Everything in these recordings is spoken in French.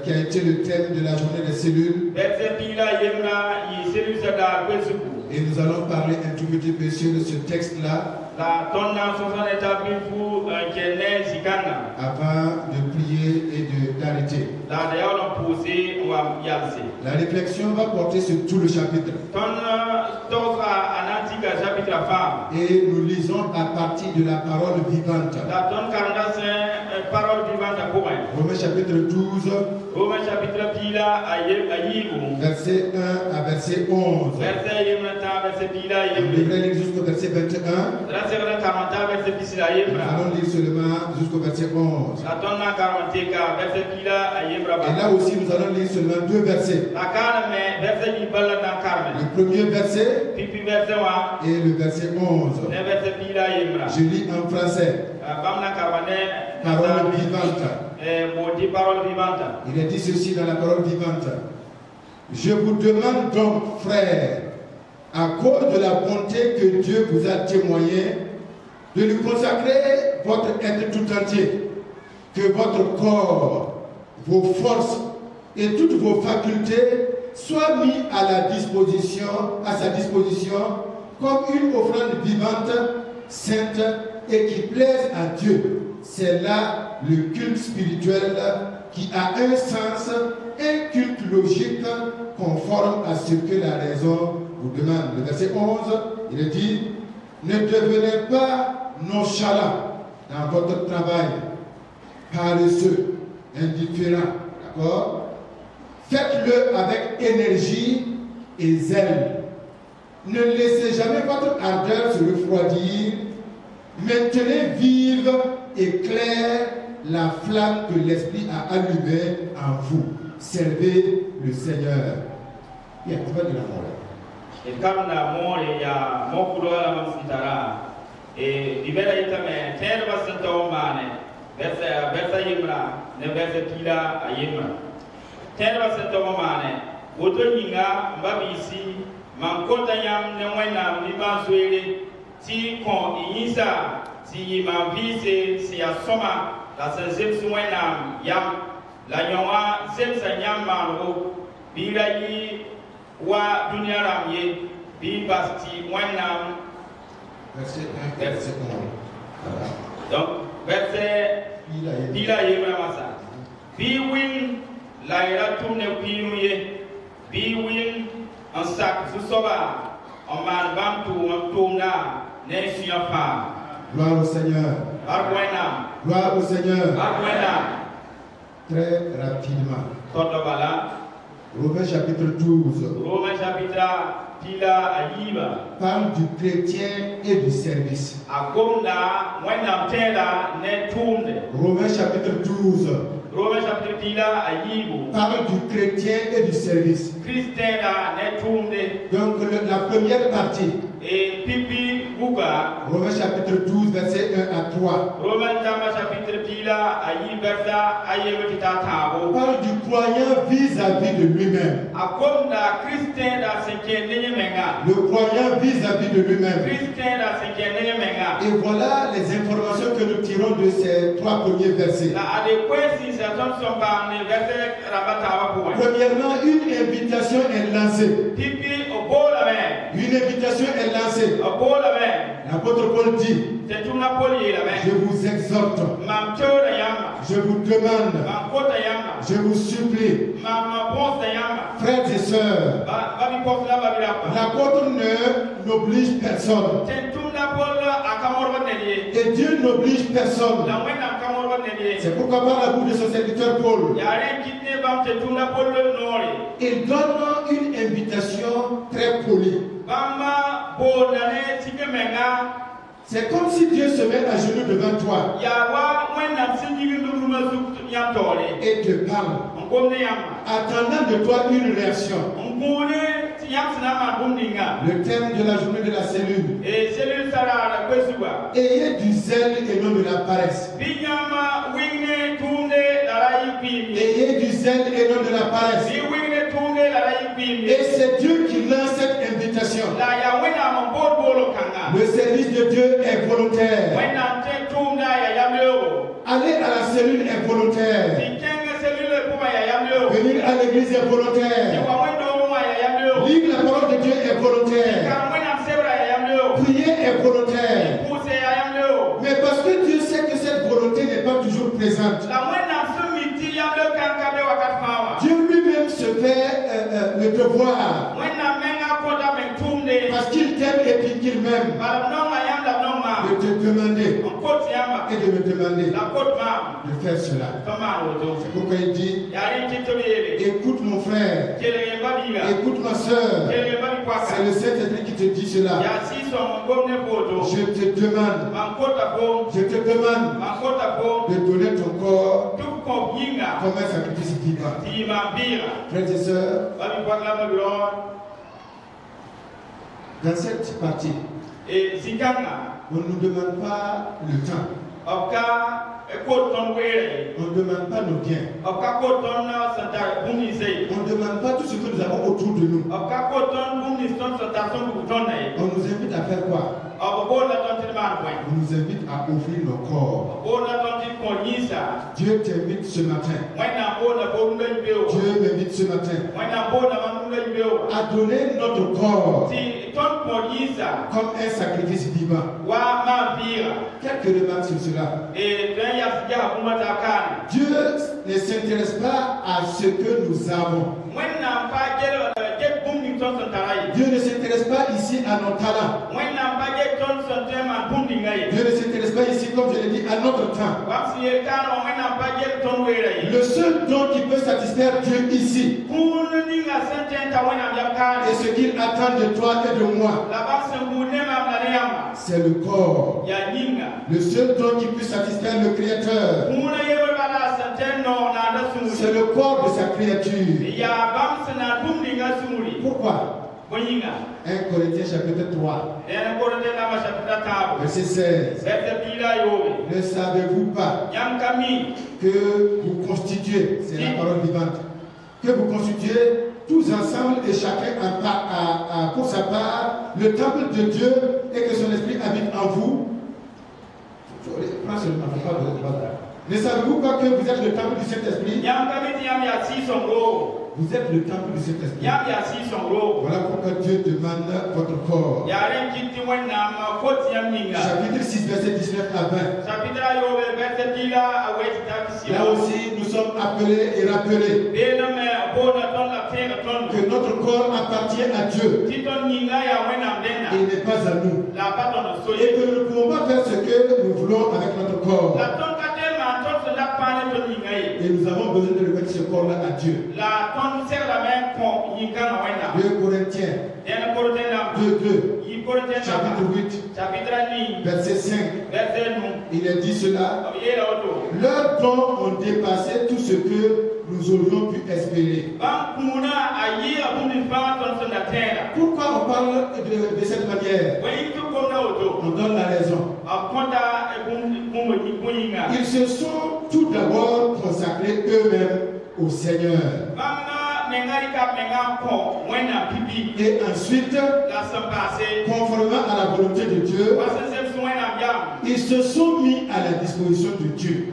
qui a été le thème de la journée des cellules. Et nous allons parler un tout petit peu sur ce texte-là. Avant de prier et d'arrêter. La réflexion va porter sur tout le chapitre. Et nous lisons à partir de la parole vivante. Romains chapitre 12. Verset 1 à verset 11. On devrait lire jusqu'au verset 21. Nous allons lire seulement jusqu'au verset 11. Et là aussi, nous allons lire seulement 2 versets. Le premier verset et le verset 11. Je lis en français. Parole vivante. Il est dit ceci dans la parole vivante. Je vous demande donc, frères, à cause de la bonté que Dieu vous a témoignée, de lui consacrer votre être tout entier, que votre corps, vos forces et toutes vos facultés soient mis à sa disposition comme une offrande vivante, sainte et qui plaise à Dieu. C'est là le culte spirituel qui a un sens, un culte logique conforme à ce que la raison vous demande. Le verset 11, il est dit, ne devenez pas nonchalants dans votre travail, paresseux, indifférents, d'accord? Faites-le avec énergie et zèle. Ne laissez jamais votre ardeur se refroidir. Maintenez vive et claire la flamme que l'Esprit a allumée en vous. Servez le Seigneur. Bien, tu vas dire la mort. Et comme la mort, il y a mon couloir à mon citara. Et l'hiver est à main, terre va se tomber, versa yimra, ne versa pila à yimra. Terre va se tomber, auto yinga, babisi, man kotayam, ne wenam, ni bansuere, si kon inisa, si man vise, si a soma, la sensem suenam, yam, la yonga, semsa yam maro, bilayi, wa dunia ramye, bi basti, wenam. Verset 1, verset 11. Donc, verset Pila Yemamasa. Bi win, la ira tourne piouye, bi win, en sac, sous soba, en man bantou, en tourna, n'est pas. Gloire au Seigneur. Arbuena. Gloire au Seigneur. Arbuena. Très rapidement. Totobala. Romains chapitre 12. Romains chapitre Pila Ayiba. Parle du chrétien et du service. Agonda, Wenam Tela, ne tourne. Romains chapitre 12. Romains chapitre Pila Ayibu. Parle du chrétien et du service. Christella, ne tourne. Donc la première partie. Et Pipi Bouga. Romains chapitre 12, verset 1 à 3. Romains chapitre Pila Ayiberta Ayebita Tabo. Parle du croyant vis-à-vis de lui-même. Agonda, Christella, c'est qui est le croyant vis-à-vis de lui-même. Et voilà les informations que nous tirons de ces 3 premiers versets. Premièrement, une invitation est lancée. Une invitation est lancée. L'apôtre Paul dit, je vous exhorte, je vous demande, je vous supplie, frères et sœurs, l'apôtre n'oblige personne. Et Dieu n'oblige personne. C'est pourquoi par la bouche de son serviteur Paul, il donne une invitation très polie. C'est comme si Dieu se met à genoux devant toi et te parle, attendant de toi une réaction. Le thème de la journée de la cellule. Ayez du zèle et non de la paresse. Ayez du zèle et non de la paresse. Et c'est Dieu qui lance cette invitation. Le service de Dieu est volontaire. Aller à la cellule est volontaire. Venir à l'église est volontaire. Lire la parole de Dieu est volontaire. Prier est volontaire. Mais parce que Dieu sait que cette volonté n'est pas toujours présente, Dieu lui-même se fait le devoir. Parce qu'il t'aime et puis qu'il m'aime. De te demander et de me demander de faire cela. C'est pourquoi il dit: écoute mon frère, écoute ma soeur. C'est le Saint-Esprit qui te dit cela. Je te demande de donner ton corps comme un sacrifice vivant. Frères et sœurs, dans cette partie, on ne nous demande pas le temps. On ne demande pas nos biens. On ne demande pas tout ce que nous avons autour de nous. On nous invite à faire quoi? On nous invite à offrir nos corps. Dieu t'invite ce matin. Dieu m'invite ce matin à donner notre corps comme un sacrifice vivant. Quelques remarques sur cela. Dieu ne s'intéresse pas à ce que nous avons. Dieu ne s'intéresse pas ici à nos talents. Dieu ne s'intéresse pas ici, comme je l'ai dit, à notre temps. Le seul don qui peut satisfaire Dieu ici, et ce qu'il attend de toi et de moi, c'est le corps. Le seul don qui peut satisfaire le Créateur, c'est le corps de sa créature. Pourquoi? 1 Corinthiens chapitre 3, verset 16. Ne savez-vous pas que vous constituez, c'est la parole vivante, que vous constituez tous ensemble et chacun pour sa part le temple de Dieu et que son esprit habite en vous? Ne savez-vous pas que vous êtes le temple du Saint-Esprit? Vous êtes le temple du Saint-Esprit. Voilà pourquoi Dieu demande votre corps. Chapitre 6, verset 19 à 20. Là aussi, nous sommes appelés et rappelés que notre corps appartient à Dieu. Il n'est pas à nous. Et que nous ne pouvons pas faire ce que nous voulons avec notre corps. Et nous avons besoin de remettre ce corps-là à Dieu. 2 Corinthiens 2, chapitre 8, verset 5. Il est dit cela: leurs dons ont dépassé tout ce que nous aurions pu espérer. Pourquoi on parle de cette manière? On donne la raison. Ils se sont tout d'abord consacrés eux-mêmes au Seigneur. Et ensuite, conformément à la volonté de Dieu, ils se sont mis à la disposition de Dieu.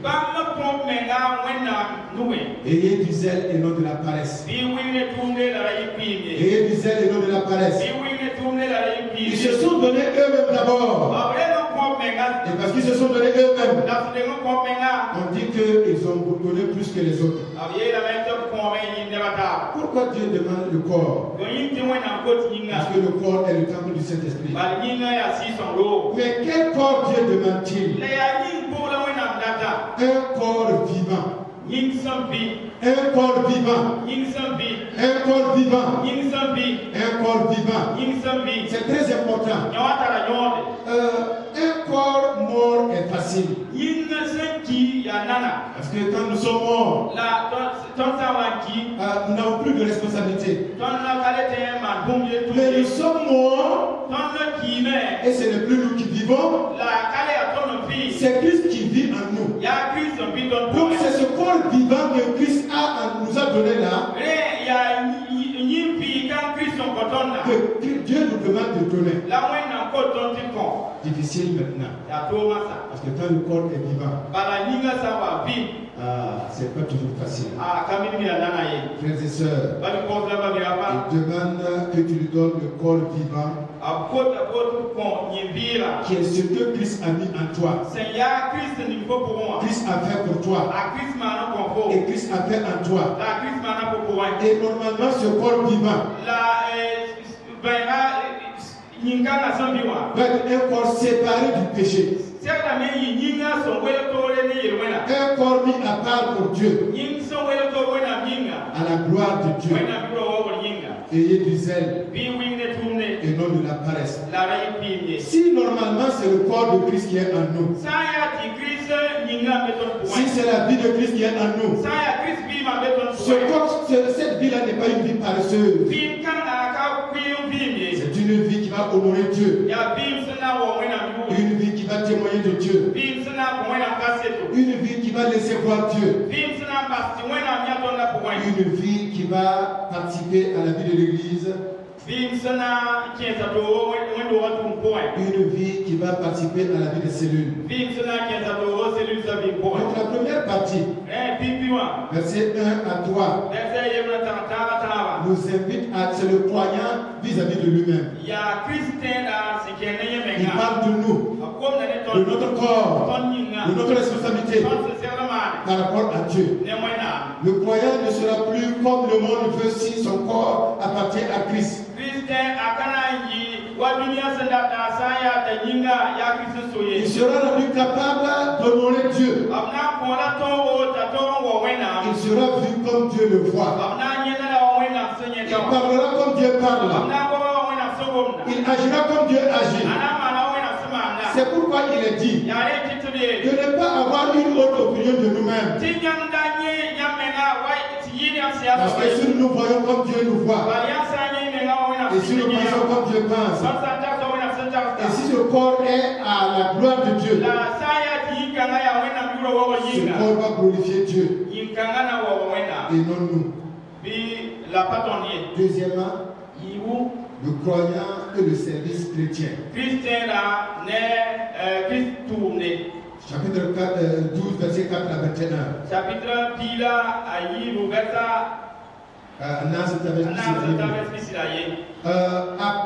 Ayez du zèle et non de la paresse. Ayez du zèle et non de la paresse. Ils se sont donnés eux-mêmes d'abord. Et parce qu'ils se sont donnés eux-mêmes, on dit qu'ils ont donné plus que les autres. Pourquoi Dieu demande le corps? Parce que le corps est le temple du Saint-Esprit. Mais quel corps Dieu demande-t-il? Un corps vivant. Un corps vivant. Un corps vivant. Un corps vivant. C'est très important. Un corps mort est facile. Parce que quand nous sommes morts, nous n'avons plus de responsabilité. Mais nous sommes morts et ce n'est plus nous qui vivons. C'est Christ qui vit en nous. Donc c'est ce corps vivant que Christ nous a donné là, que Dieu nous demande de donner. Difficile maintenant. Parce que quand le corps est vivant, c'est pas toujours facile. frères et sœurs, ba mi ko la ba mi apa il demande que tu lui donnes le corps vivant a ko ko nyibira qui est ce que Christ a mis en toi. c'est ya Christ ni ko pour moi Christ a fait pour toi. a Christ ma na ko Et Christ a fait en toi. la Christ ma na ko pour Et normalement, ce corps vivant la ben nyinga na so biwa doit être un corps séparé du péché. certainement nyinga so wele to le ni yelwena Un corps mis à part pour Dieu, nying so wele to wena nyinga à la gloire de Dieu. wena biro wo nyinga Ayez du zèle bi wingne tumne et non de la paresse. la ray pimye Si normalement c'est le corps de Christ qui est en nous, saya ti Christ nyinga beton pour si c'est la vie de Christ qui est en nous, saya Christ bi ma beton pour ce corps, cette vie-là n'est pas une vie paresseuse. bi kan aka ku bimye C'est une vie qui va honorer Dieu. ya bim sana wo wena mi Une vie qui va témoigner de Dieu. bim sana ko wena kaseto Une vie qui va laisser voir Dieu. bim sana basti wena nya tonda pour wena Une vie qui va participer à la vie de l'Église. bim sana kienza do wendo watu mpoe Une vie qui va participer à la vie des cellules. bim sana kienza do cellule za bim poe Donc la première partie, bibiwa verset 1 à 3, desa yebra ta nous invite à, c'est le croyant vis-à-vis de lui-même. ya Christian da sikene Il yemenga parle de nous, akom na ne de ton notre corps, ton nyinga de notre responsabilité ton se serama par rapport à Dieu. ne moina Le croyant ne sera plus comme le monde veut si son corps appartient à Christ. Christian akana yi wa dunia senda ta saya ta nyinga ya Christ Il soye sera rendu capable d'honorer Dieu. amna ko la to o ta to wo wena Il sera vu comme Dieu le voit. amna nyena la wo wena senye Il ta parlera comme Dieu parle. amna ko wo wena sogomna Il agira comme Dieu agit. ana mana wena semana C'est pourquoi il est dit ya re titube de ne pas avoir une autre opinion de nous-mêmes. tinyam danye nyamena wa tiyini asia Parce que si nous voyons comme Dieu nous voit, et si nous pensons comme Dieu pense, et si ce corps est à la gloire de Dieu, ce corps va glorifier Dieu et non nous. Deuxièmement, le croyant et le service chrétien. Chapitre 4, 12, verset 4 à 21. Chapitre Pila Ayi Versa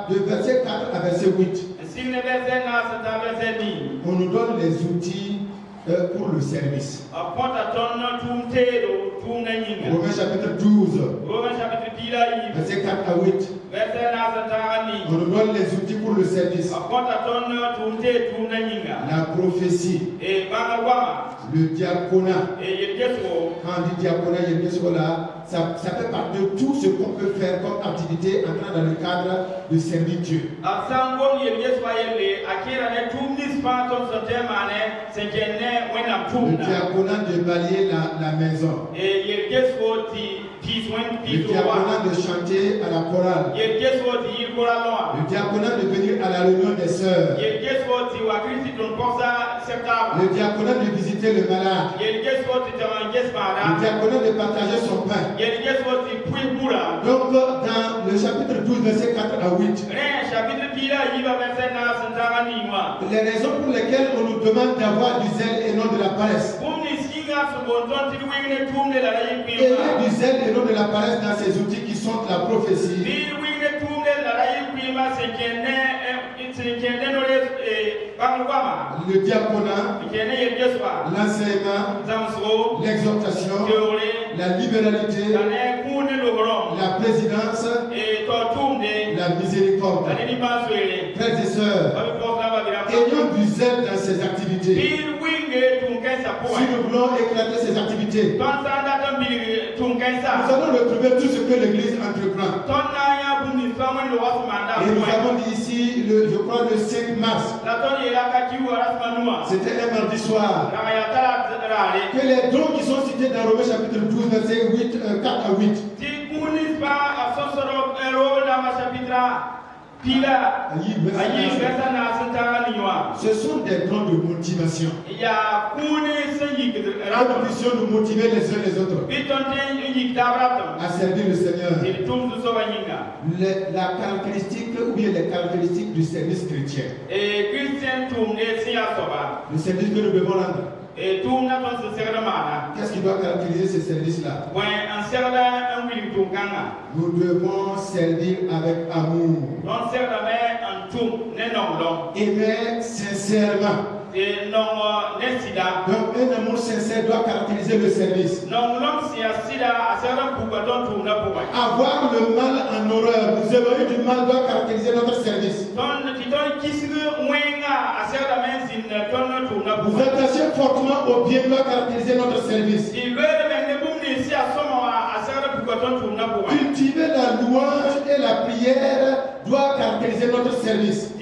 De verset 4 à verset 8. On nous donne les outils pour le service. Romains chapitre 12, verset 4 à 8. On nous donne les outils pour le service. La prophétie, le diaconat. Quand on dit diaconat, ça fait partie de tout ce qu'on peut faire comme activité entrant dans le cadre de servir Dieu. Le diaconat de balayer la maison. Le diaconat de chanter à la chorale. Le diaconat de venir à la réunion des sœurs. Le diaconat de visiter le malade. Le diaconat de partager son pain. Donc dans le chapitre 12, verset 4 à 8, les raisons pour lesquelles on nous demande d'avoir du zèle et non de la paresse. Ayez du zèle et non de la paresse dans ces outils qui sont la prophétie, le diaconat, l'enseignement, l'exhortation, la libéralité, la présidence, la miséricorde. Frères et sœurs, ayons du zèle dans ces activités. Si nous voulons éclater ces activités, nous allons retrouver tout ce que l'Église entreprend. Et nous avons dit ici, je crois le 5 mars, c'était un mardi soir, que les dons qui sont cités dans Romains chapitre 12, verset 4 à 8, ce sont des dons de motivation. Que nous puissions nous motiver les uns les autres à servir le Seigneur. La caractéristique ou bien les caractéristiques du service chrétien. Le service que nous devons rendre. Qu'est-ce qui doit caractériser ce service-là? Nous devons servir avec amour. Aimer sincèrement. Donc un amour sincère doit caractériser le service. Avoir le mal en horreur, nous éloigner du mal doit caractériser notre service. Vous attachez fortement au bien doit caractériser notre service. Cultiver la louange et la prière doit caractériser notre service.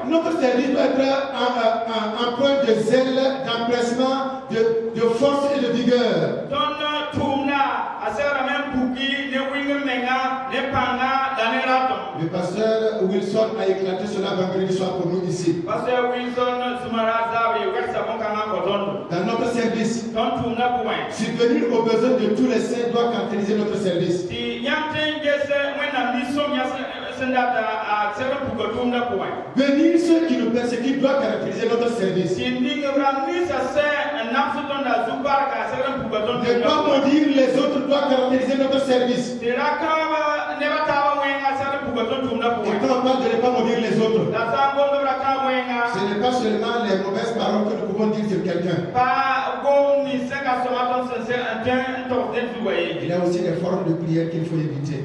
Notre service doit être un point de zèle, d'empressement, de force et de vigueur. Le pasteur Wilson a éclaté cela vendredi soir pour nous ici. Dans notre service, subvenir aux besoins de tous les saints doit caractériser notre service. Bénir ceux qui nous persécutent doit caractériser notre service. Ne pas maudire les autres doit caractériser notre service. Et quand on parle de ne pas maudire les autres, ce n'est pas seulement les mauvaises paroles que nous pouvons dire sur quelqu'un. Il y a aussi des formes de prière qu'il faut éviter.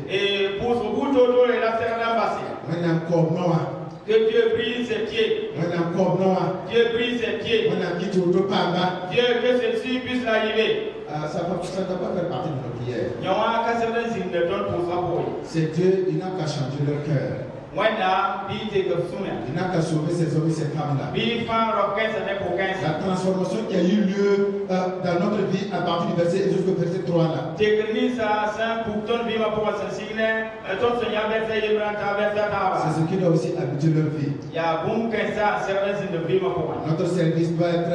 Que Dieu brise ses pieds. Dieu brise ses pieds. Dieu, que ceci puisse l'arriver. Ça ne doit pas faire partie de nos prières. C'est Dieu, il n'a qu'à changer leur cœur. Il n'a qu'à sauver ces hommes et ces femmes-là. La transformation qui a eu lieu dans notre vie à partir du verset jusqu'au verset 3 là. C'est ce qui doit aussi habituer leur vie. Notre service doit être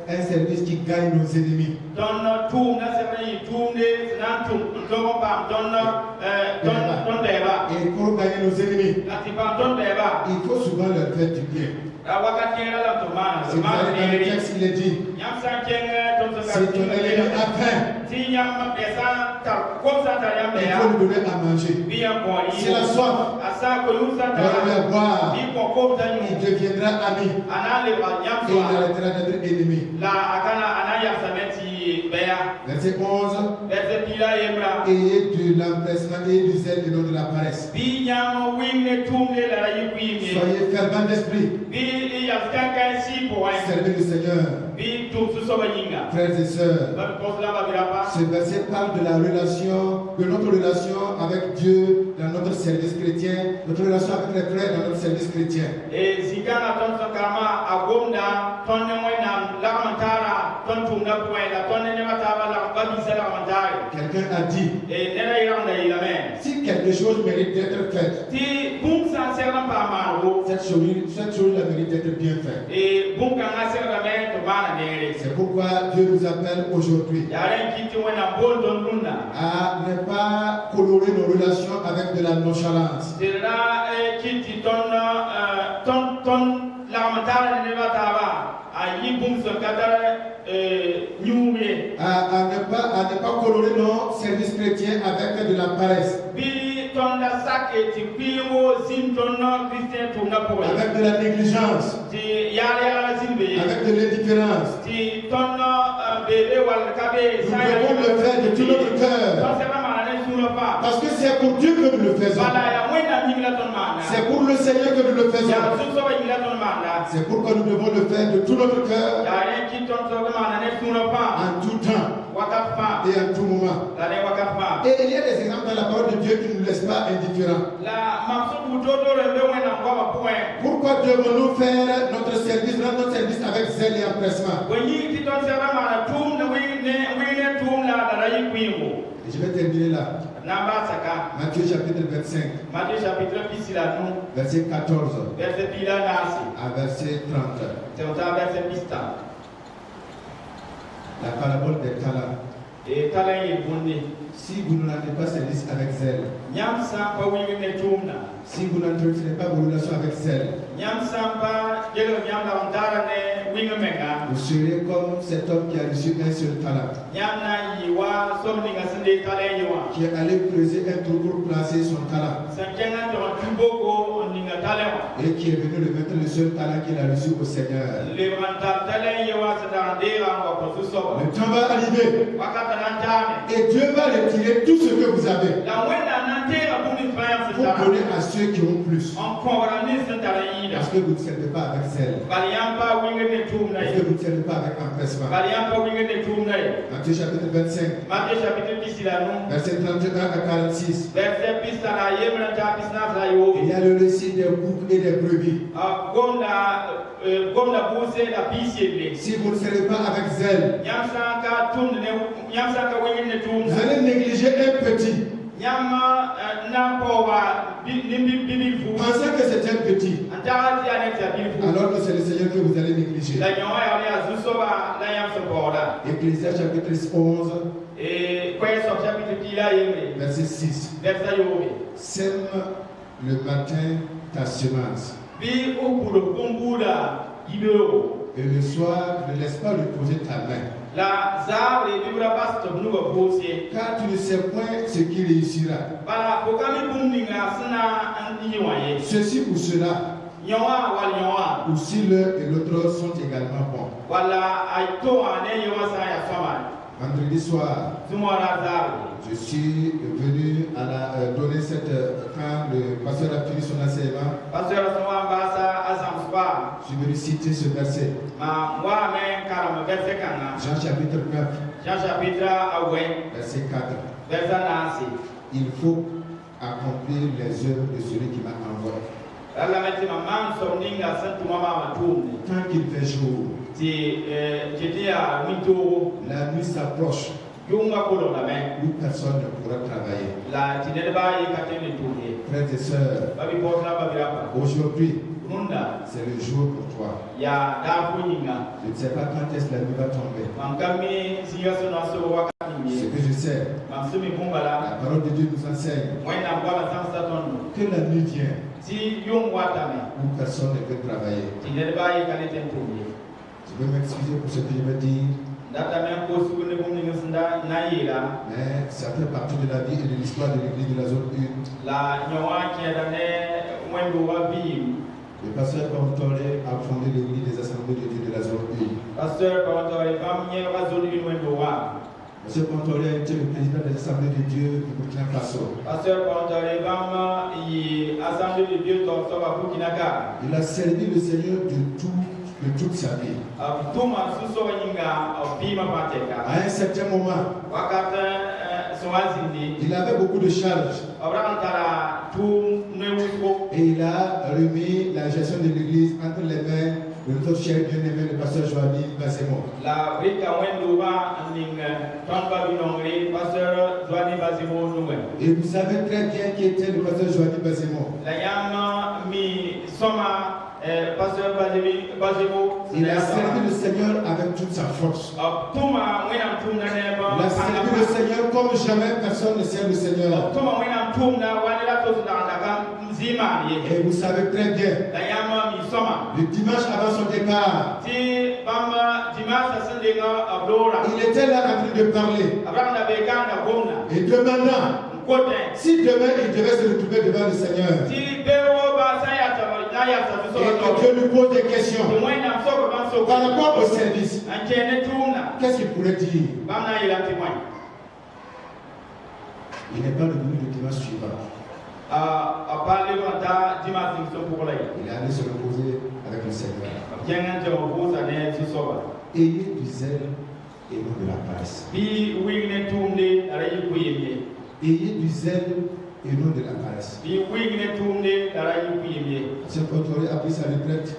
un service qui gagne nos ennemis. Et pour gagner nos ennemis, il faut souvent leur faire du bien. Si vous allez dans le texte, il est dit, si ton ennemi a faim, il faut lui donner à manger. S'il a soif, donne-lui à boire. Il deviendra ami. Et il arrêtera d'être ennemi. Verset 11. Ayez de l'empressement et du zèle et non de la paresse. Soyez fervents d'esprit. Servez le Seigneur. Frères et sœurs, ce verset parle de la relation, de notre relation avec Dieu dans notre service chrétien, notre relation avec les frères dans notre service chrétien. Quelqu'un a dit, si quelque chose mérite d'être fait, cette chose mérite d'être bien faite. C'est pourquoi Dieu nous appelle aujourd'hui à ne pas colorer nos relations avec de la nonchalance. À ne pas colorer nos services chrétiens avec de la paresse. Avec de la négligence. Avec de l'indifférence. Nous devons le faire de tout notre cœur. Parce que c'est pour Dieu que nous le faisons. C'est pour le Seigneur que nous le faisons. C'est pourquoi nous devons le faire de tout notre cœur. En tout temps. Et en tout moment. Et il y a des exemples dans la parole de Dieu qui ne nous laissent pas indifférents. Pourquoi devons-nous faire notre service, rendre notre service avec zèle et empressement? Et je vais terminer là. Matthieu chapitre 25. Verset 14. À verset 30. La parabole des talents. Si vous ne rendez pas service avec zèle, si vous n'entretenez pas vos relations avec zèle, Vous serez comme cet homme qui a reçu un seul talent, qui est allé creuser un trou pour placer son talent, et qui est venu le mettre le seul talent qu'il a reçu au Seigneur. Le temps va arriver et Dieu va retirer tout ce que vous avez pour donner à ceux qui ont plus. Parce que vous ne servez pas avec zèle. Parce que vous ne servez pas avec empressement. Matthieu chapitre 25, verset 31 à 46. Il y a le récit des boucs et des brebis. Si vous ne servez pas avec zèle, vous allez négliger un petit. Pensez que c'est un petit, alors que c'est le Seigneur que vous allez négliger. Ecclésiaste chapitre 11, verset 6. Sème le matin ta semence, et le soir ne laisse pas reposer ta main. Car tu ne sais point ce qui réussira. Ceci ou cela, ou si l'un et l'autre sont également bons. Vendredi soir, je suis venu à donner cette quand le pasteur a fini son enseignement. Je suis venu citer ce verset. Jean chapitre 9, verset 4. Il faut accomplir les œuvres de celui qui m'a envoyé. Tant qu'il fait jour, la nuit s'approche, où personne ne pourra travailler. Frères et sœurs, aujourd'hui, c'est le jour pour toi. Je ne sais pas quand est-ce que la nuit va tomber. Ce que je sais, la parole de Dieu nous enseigne que la nuit vient où personne ne peut travailler. Je veux m'excuser pour ce que je vais dire, mais ça fait partie de la vie et de l'histoire de l'église de la zone 1. Le pasteur Pantolé a fondé l'église des assemblées de Dieu de la zone 1. Pasteur Pantolé a été le président des assemblées de Dieu du Burkina Faso. Il a servi le Seigneur de toute sa vie. À un certain moment, il avait beaucoup de charges. Et il a remis la gestion de l'église entre les mains de notre cher bien-aimé, le pasteur Joanie Bazemo. Et vous savez très bien qui était le pasteur Joanie Bazemo. Il a servi le Seigneur avec toute sa force. Il a servi le Seigneur comme jamais personne ne sert le Seigneur. Et vous savez très bien, le dimanche avant son départ, il était là en train de parler et demandant si demain il devait se retrouver devant le Seigneur et que Dieu lui pose des questions par rapport au service, qu'est-ce qu'il pourrait dire? Il n'est pas revenu le dimanche suivant. Il est allé se reposer avec le Seigneur. Ayez du zèle et non de la paresse. Ayez du zèle et non de la paresse. Ce Pantolé a pris sa retraite.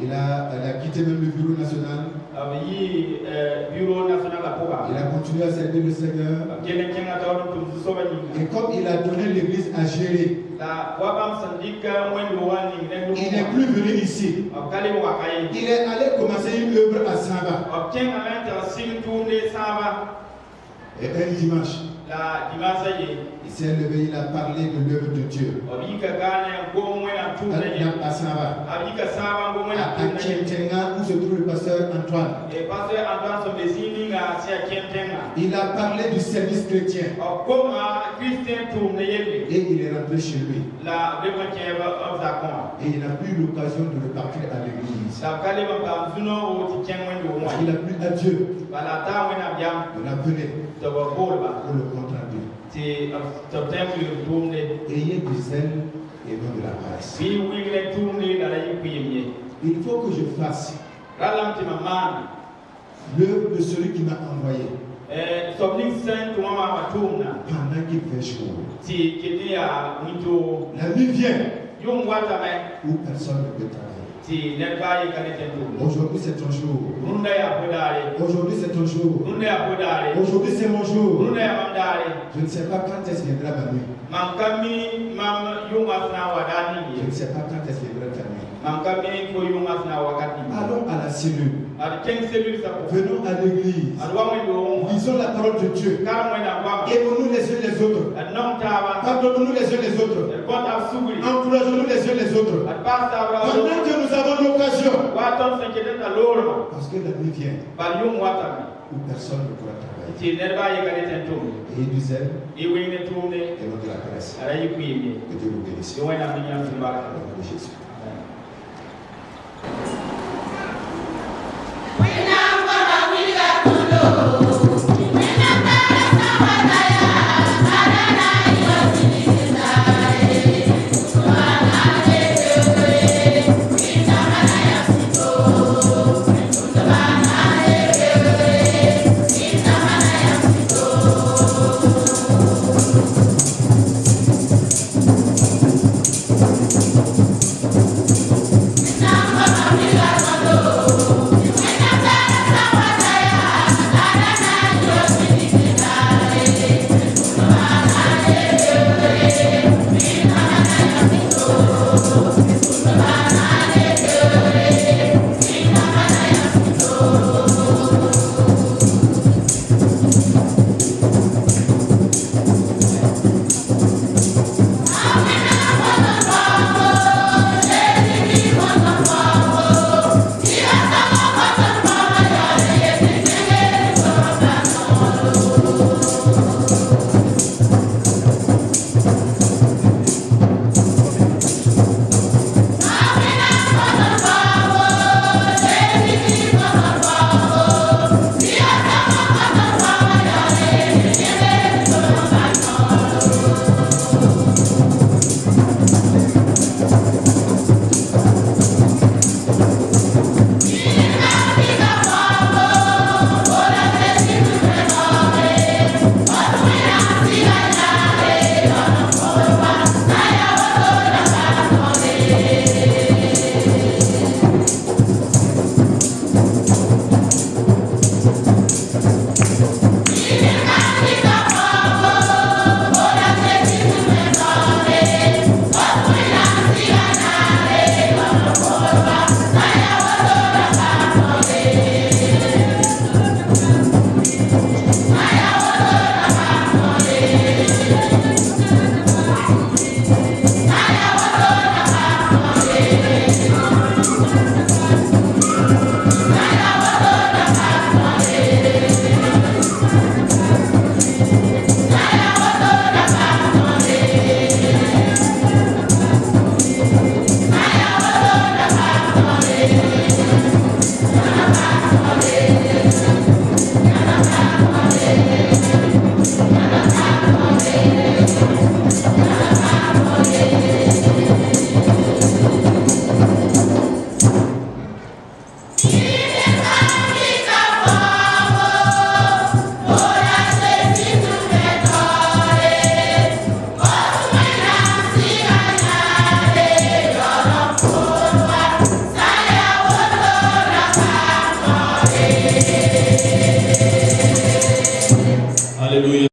Il a quitté même le bureau national. Il a continué à servir le Seigneur. Et comme il a donné l'église à gérer, il n'est plus venu ici. Il est allé commencer une œuvre à Saba. Et un dimanche, Il s'est levé, il a parlé de l'œuvre de Dieu. À Tchentenga, où se trouve le pasteur Antoine. Il a parlé du service chrétien. Et il est rentré chez lui. Et il n'a plus l'occasion de repartir à l'église. Il a plu à Dieu de l'appeler pour le compte rendu. Ayez du zèle et non de la paresse. Il faut que je fasse l'œuvre de celui qui m'a envoyé pendant qu'il fait chaud. La nuit vient où personne ne peut travailler. Aujourd'hui c'est ton jour. Aujourd'hui c'est ton jour. Aujourd'hui c'est mon jour. Je ne sais pas quand est-ce viendra ma nuit. Je ne sais pas quand est-ce viendra ta nuit. Allons à la cellule. Venons à l'église. Lisons la parole de Dieu. Aimons-nous les uns les autres. Pardonnons-nous les uns les autres. Encourageons-nous les uns les autres. Pendant que nous avons l'occasion. Parce que la nuit vient où personne ne pourra travailler. Et du zèle et non de la paresse. Que Dieu vous bénisse. Au nom de Jésus.